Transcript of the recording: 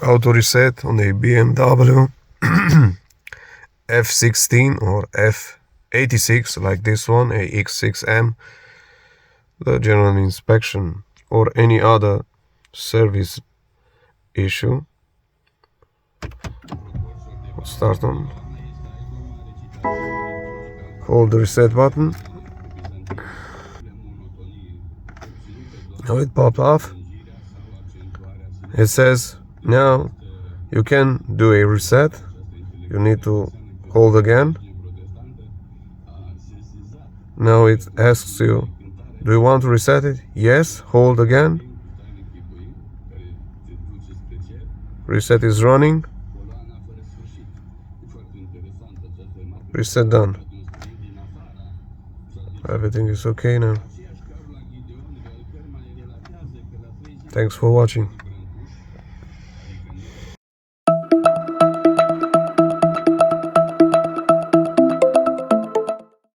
auto reset on a BMW F16 or F86, like this one, a X6M. The general inspection or any other service issue. Start on. Hold the reset button. Now it popped off. It says now you can do a reset. You need to hold again. Now it asks you, do you want to reset it? Yes, hold again. Reset is running. Reset done. Everything is okay now. Thanks for watching.